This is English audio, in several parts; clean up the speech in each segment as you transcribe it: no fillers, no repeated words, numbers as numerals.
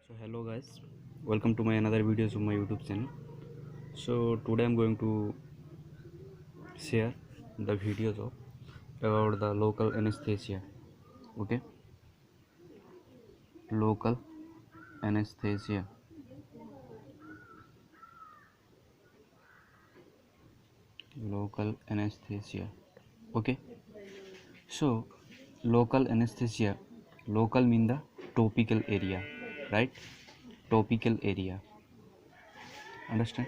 So hello guys, welcome to my another videos of my YouTube channel. So today I'm going to share the videos of about the local anesthesia. Okay, local anesthesia. Local anesthesia. Okay, so local anesthesia. Local mean the topical area, right? Topical area. Understand?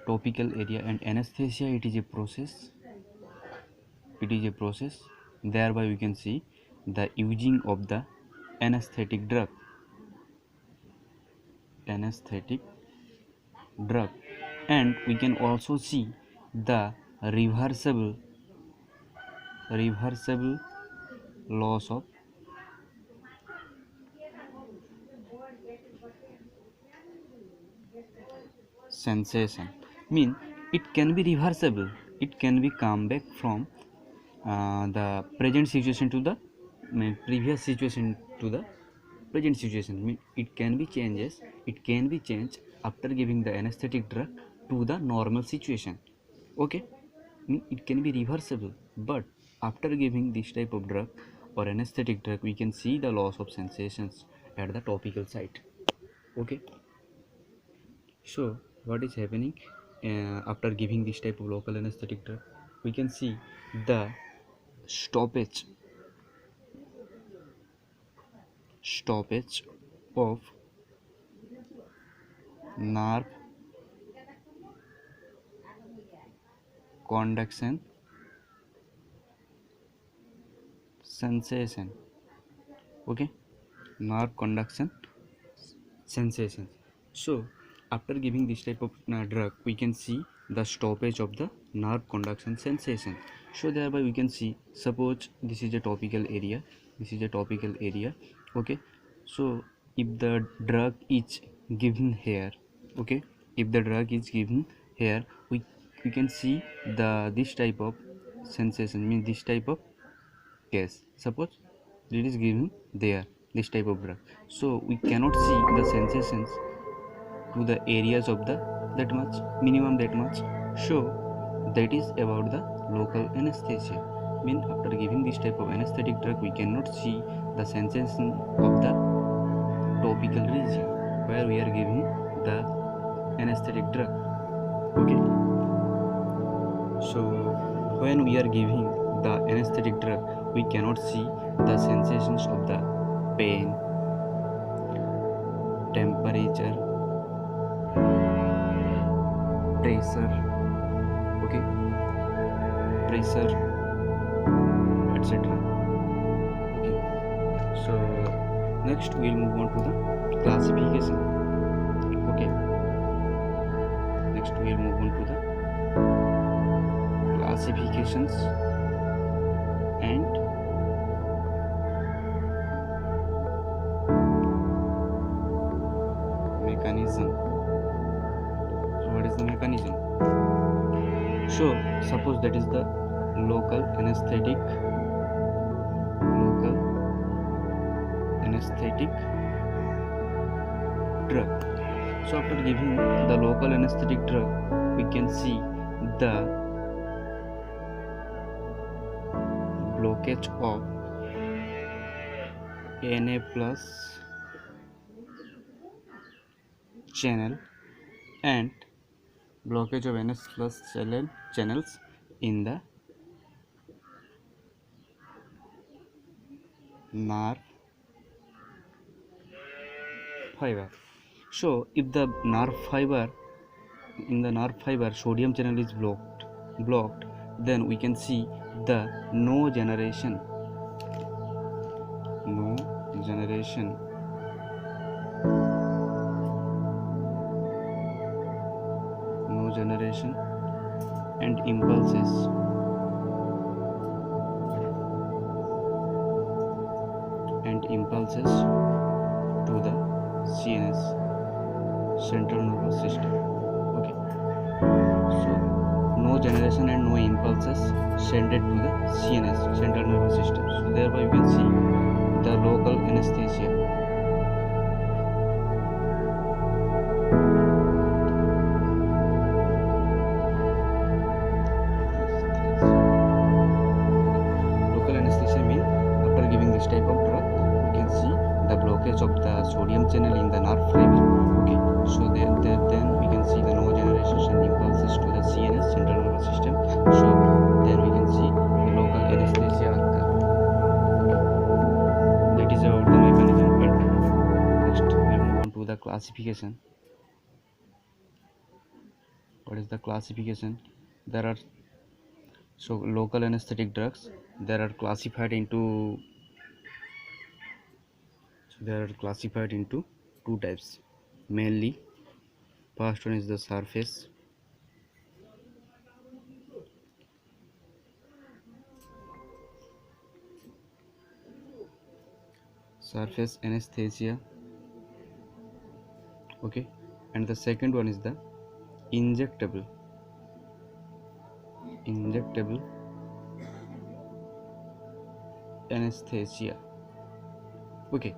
Topical area and anesthesia. It is a process thereby we can see the using of the anesthetic drug and we can also see the reversible loss of sensation. Mean it can be reversible, it can be come back from the present situation to the previous situation to the present situation. Mean it can be changed after giving the anesthetic drug to the normal situation. Okay, mean it can be reversible, but after giving this type of drug or anesthetic drug we can see the loss of sensations at the topical site. Okay, so what is happening after giving this type of local anesthetic drug? We can see the stoppage of nerve conduction sensation. Okay, nerve conduction sensation. So after giving this type of drug we can see the stoppage of the nerve conduction sensation. So thereby we can see, suppose this is a topical area, okay. So if the drug is given here, okay, we can see this type of sensation, means this type of case. Suppose it is given there, this type of drug, so we cannot see the sensations to the areas of the that much, minimum that much. So that is about the local anesthesia. Mean after giving this type of anesthetic drug we cannot see the sensation of the topical region where we are giving the anesthetic drug. Okay, so when we are giving the anesthetic drug we cannot see the sensations of the pain, temperature, pressure, okay, etc. Okay, so next we will move on to the classification. Okay, next we will move on to the classifications and mechanism. So what is the mechanism? So suppose that is the local anesthetic drug. So after giving the local anesthetic drug we can see the blockage of Na plus channel and blockage of NS plus channels in the nerve fiber. So if the nerve fiber sodium channel is blocked, then we can see the no generation and impulses to the CNS, central nervous system. Okay, so no generation and no impulses sent it to the CNS, central nervous system. So thereby you can see the local anesthesia. type of drug, we can see the blockage of the sodium channel in the nerve fiber. Okay, so then we can see the neurodegeneration impulses to the CNS, central nervous system. So then we can see the local anesthesia occur. Okay, that is about the mechanism. But next we'll move on to the classification. What is the classification? There are local anesthetic drugs. There are classified into two types mainly. First one is the surface anesthesia. Okay, and the second one is the injectable anesthesia. Okay,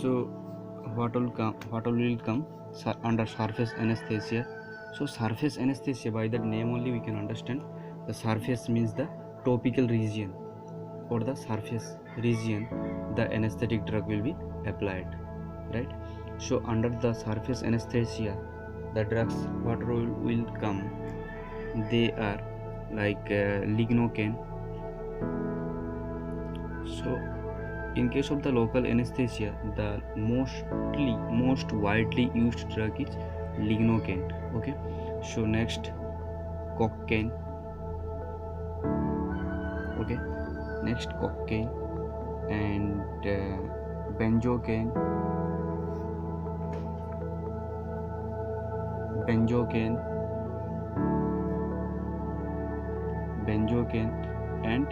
so what will come under surface anesthesia? So surface anesthesia, by that name only we can understand. The surface means the topical region or the surface region the anesthetic drug will be applied, right? So under the surface anesthesia, the drugs what will come, they are like lignocaine. So in case of the local anesthesia, the most widely used drug is lignocaine. Okay, so next cocaine. Okay, next cocaine and benzocaine and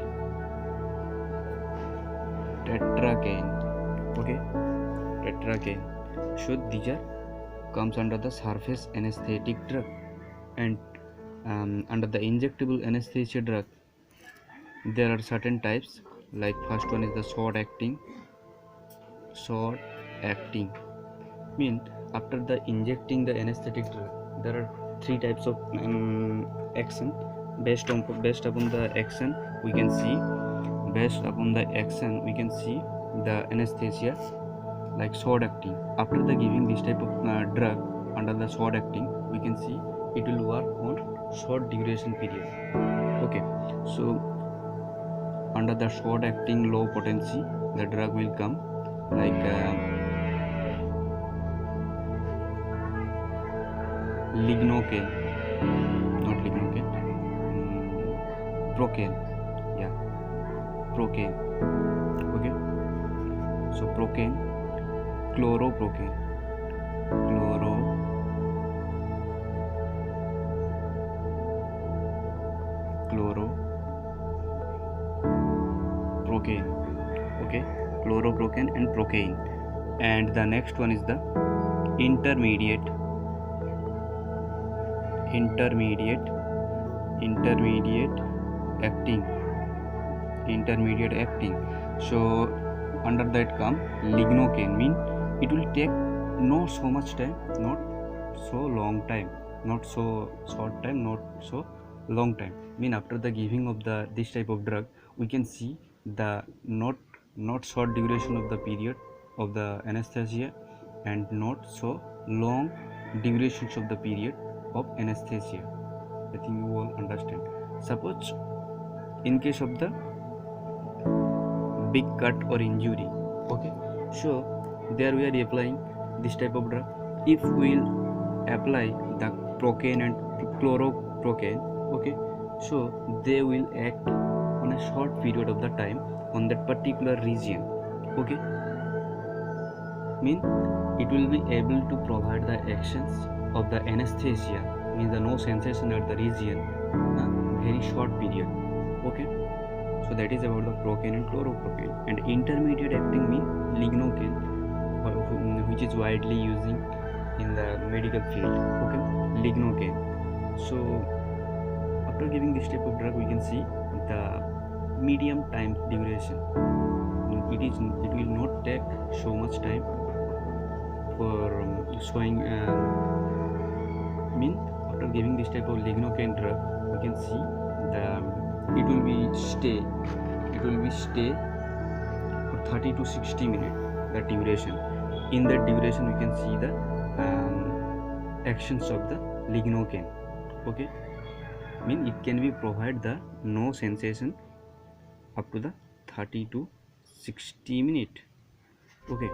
tetracaine. Okay, tetracaine. So these are comes under the surface anesthetic drug. And under the injectable anesthesia drug, there are certain types. Like first one is the short acting. Mean after the injecting the anesthetic drug, there are three types of action. Based upon the action, we can see the anesthesia like short acting. After the giving this type of drug under the short acting, we can see it will work on short duration period. Okay, so under the short acting low potency, the drug will come like procaine. Okay, so procaine, chloroprocaine, okay, chloroprocaine and procaine. And the next one is the intermediate acting. So under that come lignocaine. Mean it will take not so much time, not so long time, not so short time, not so long time. Mean after the giving of this type of drug, we can see the not short duration of the period of the anesthesia and not so long durations of the period of anesthesia. I think you all understand. Suppose in case of the big cut or injury, okay, so there we are applying this type of drug. If we will apply the procaine and chloroprocaine, okay, so they will act on a short period of the time on that particular region. Okay, mean it will be able to provide the actions of the anesthesia, means the no sensation at the region, very short period. Okay, so that is about the procaine and chloroprocaine. And intermediate acting mean lignocaine, which is widely using in the medical field. Okay, lignocaine. So after giving this type of drug, we can see the medium time duration. It will not take so much time for showing. Mean after giving this type of lignocaine drug, we can see the it will be stay 30 to 60 minutes the duration. In that duration we can see the actions of the lignocaine. Okay, mean it can be provide the no sensation up to the 30 to 60 minutes. Okay,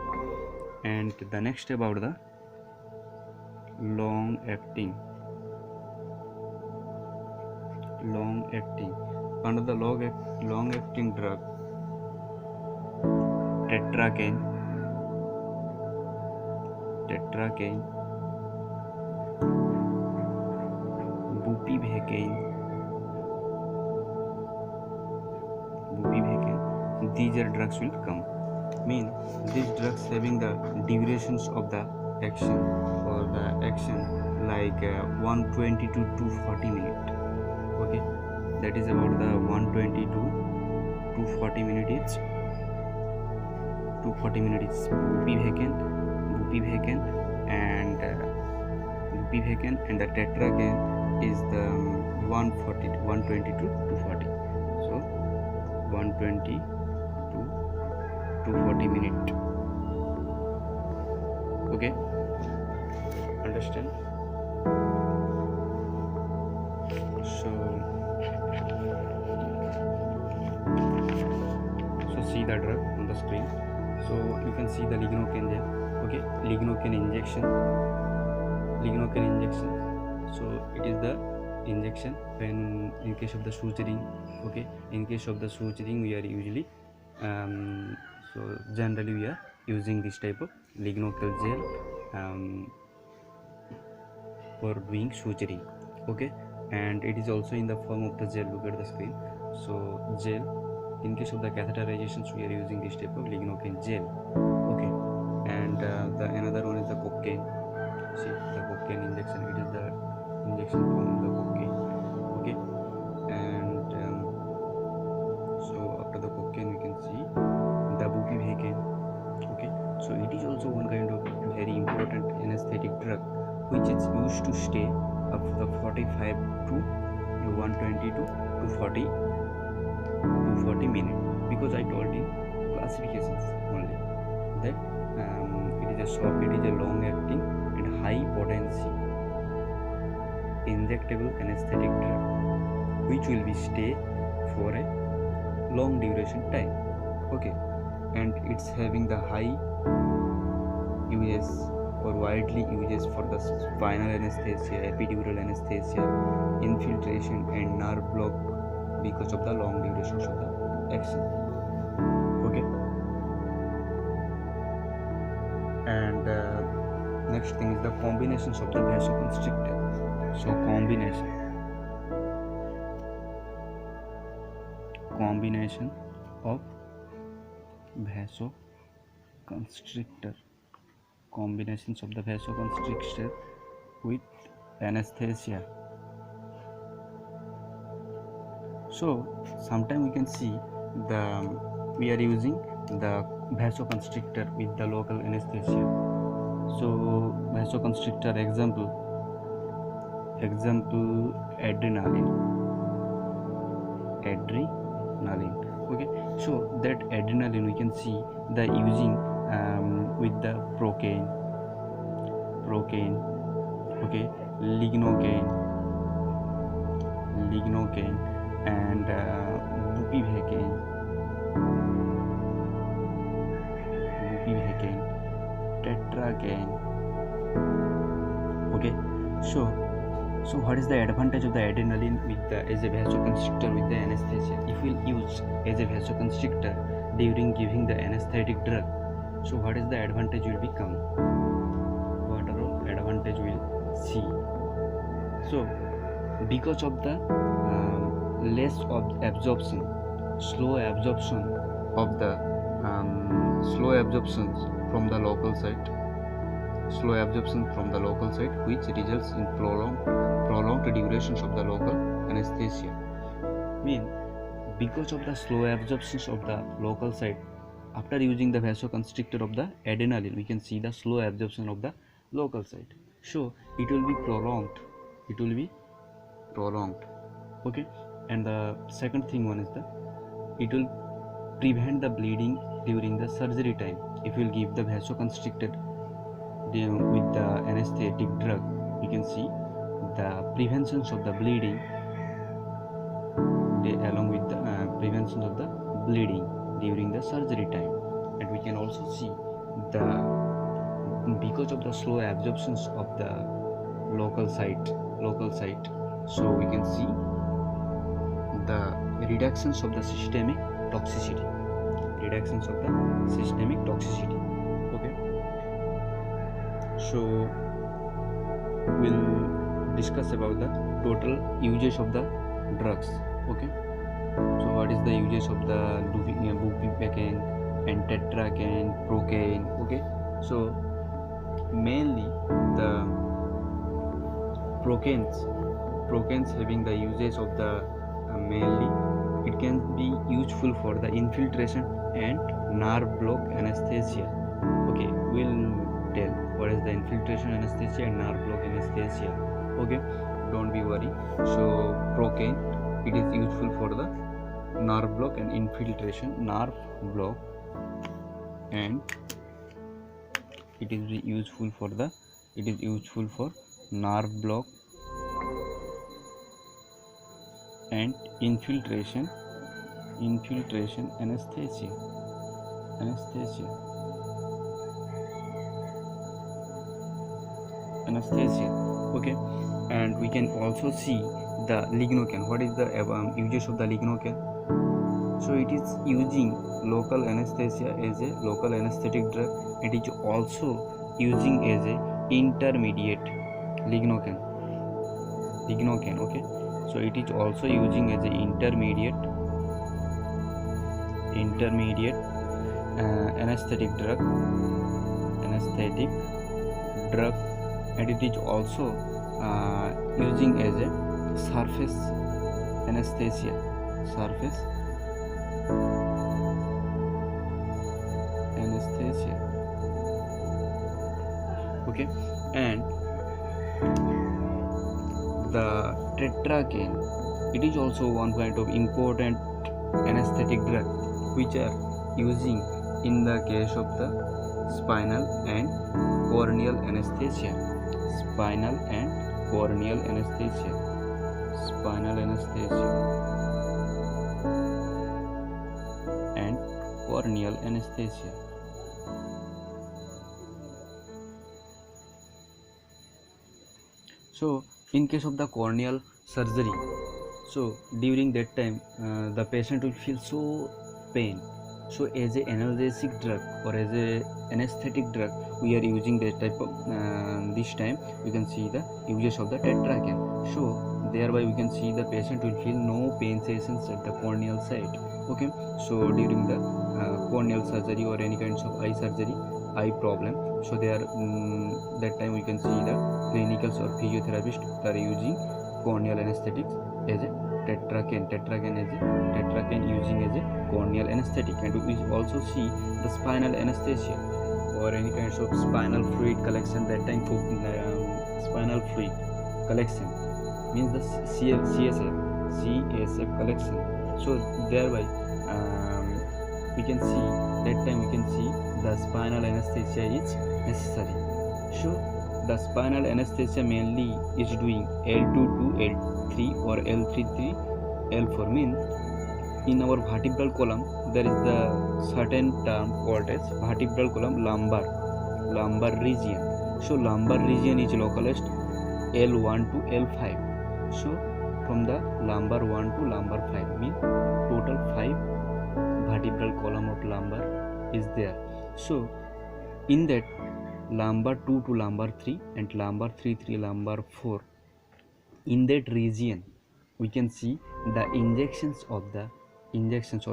and the next about the long acting under the long acting drug tetracaine bupivacaine, these are drugs will come. Mean these drugs having the durations of the action or the action like 120 to 240 minutes. Okay, that is about the 120 to 240 minutes. 240 minutes bupivacaine and the tetracaine is the 120 to 240. So 120 to 240 minutes. Okay, understand? So see the drug on the screen. So you can see the lignocaine there. Okay, lignocaine injection. So it is the injection when in case of the suturing. Okay, in case of the suturing we are usually so generally we are using this type of lignocaine gel for doing suturing. Okay, and it is also in the form of the gel. Look at the screen. So gel, in case of the catheterizations we are using this type of lignocaine gel. Okay, and the another one is the cocaine. See the cocaine injection, it is the injection from the cocaine. Okay, and so after the cocaine we can see the bupivacaine. Okay, so it is also one kind of very important anesthetic drug which is used to stay up to the 45 to 120 to 240 minutes, because I told you classifications only that it is a long acting and high potency injectable anesthetic drug which will be stay for a long duration time. Okay, and it's having the high uses or widely uses for the spinal anesthesia, epidural anesthesia, infiltration and nerve block because of the long durations of the action. Okay, and next thing is the combinations of the vasoconstrictor. So combination of vasoconstrictor, combinations of the vasoconstrictor with anesthesia. So sometimes we can see we are using the vasoconstrictor with the local anesthesia. So vasoconstrictor example adrenaline. Okay, so that adrenaline we can see the using with the procaine. Okay, lignocaine and bupivacaine, tetracaine. Okay, so what is the advantage of the adrenaline as a vasoconstrictor with the anesthesia? If we use as a vasoconstrictor during giving the anesthetic drug, so what is the advantage will become? What are all advantage we'll see? So because of the less of absorption, slow absorptions from the local site, which results in prolonged durations of the local anesthesia. Because of the slow absorptions of the local site, after using the vasoconstrictor of the adrenaline, we can see the slow absorption of the local site. So it will be prolonged. Okay, and the second thing one is it will prevent the bleeding during the surgery time. If you will give the vasoconstrictor with the anesthetic drug, you can see the prevention of the bleeding, along with the prevention of the bleeding during the surgery time. And we can also see the, because of the slow absorptions of the local site, so we can see the reductions of the systemic toxicity, okay. So we'll discuss about the total uses of the drugs, okay. So what is the uses of the bupivacaine and tetracaine, procaine, okay. So mainly the procaines having the uses of the mainly it can be useful for the infiltration and nerve block anesthesia, okay. We'll tell what is the infiltration anesthesia and nerve block anesthesia, okay, don't be worried. So procaine, it is useful for the nerve block and infiltration, nerve block, and it is useful for nerve block and infiltration anesthesia, okay. And we can also see the lignocaine. What is the uses of the lignocaine? So it is using local anesthesia as a local anesthetic drug. It is also using as a intermediate lignocaine, okay. So it is also using as a intermediate anesthetic drug, and it is also using as a surface anesthesia, okay. And the tetracaine, it is also one kind of important anesthetic drug which are using in the case of the spinal and corneal anesthesia, and corneal anesthesia. So in case of the corneal surgery, so during that time the patient will feel so pain. So as a analgesic drug or as a anesthetic drug, we are using that type of this time we can see the uses of the tetracaine. So thereby we can see the patient will feel no pain sensations at the corneal site, okay. So during the corneal surgery or any kinds of eye surgery, eye problem, so they are that time we can see the clinicals or physiotherapists are using corneal anesthetics as a tetracaine using as a corneal anesthetic. And we also see the spinal anesthesia or any kinds of spinal fluid collection. That time spinal fluid collection means the CSF collection. So thereby we can see that time we can see the spinal anesthesia is necessary. So the spinal anesthesia mainly is doing L2 to L3 or L3 to L4, mean in our vertebral column there is the certain term called as vertebral column lumbar region. So lumbar region is localized L1 to L5. So from the lumbar 1 to lumbar 5, mean total 5 vertebral column of lumbar is there. So in that lumbar 2 to lumbar 3 and lumbar 3 to lumbar 4, in that region we can see the injections or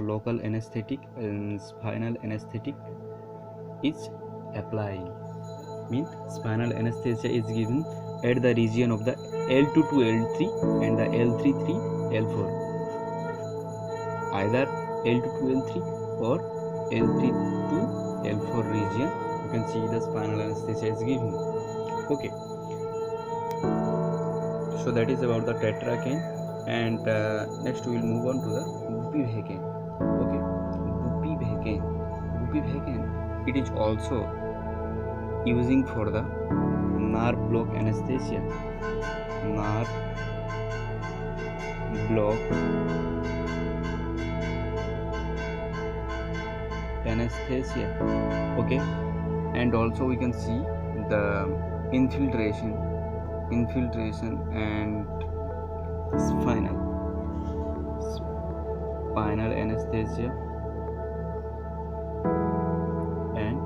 local anesthetic and spinal anesthetic is applying, means spinal anesthesia is given at the region of the L2 to L3 and the L3 to L4, either L2 to L3 or L3 to L4 region. You can see the spinal anesthesia is given, okay. So that is about the tetracaine. And next we will move on to the bupivacaine, okay. bupivacaine, it is also using for the nerve block anesthesia. Nerve block anesthesia. Okay, and also we can see the infiltration and spinal anesthesia and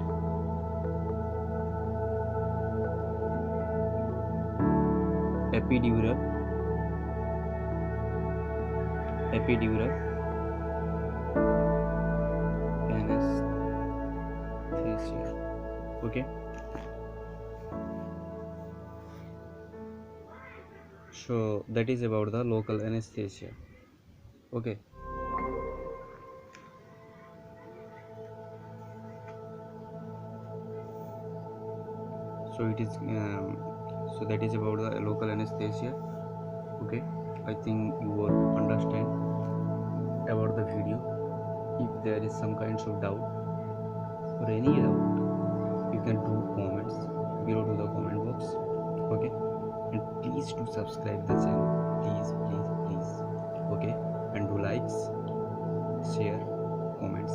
epidural anesthesia. Okay, so that is about the local anesthesia. Okay, so it is so that is about the local anesthesia. Okay, I think you will understand about the video. If there is some kinds of doubt or any doubt, you can do comments below to the comment box. Okay, and please do subscribe the channel, please. Okay, and do likes, share, comments.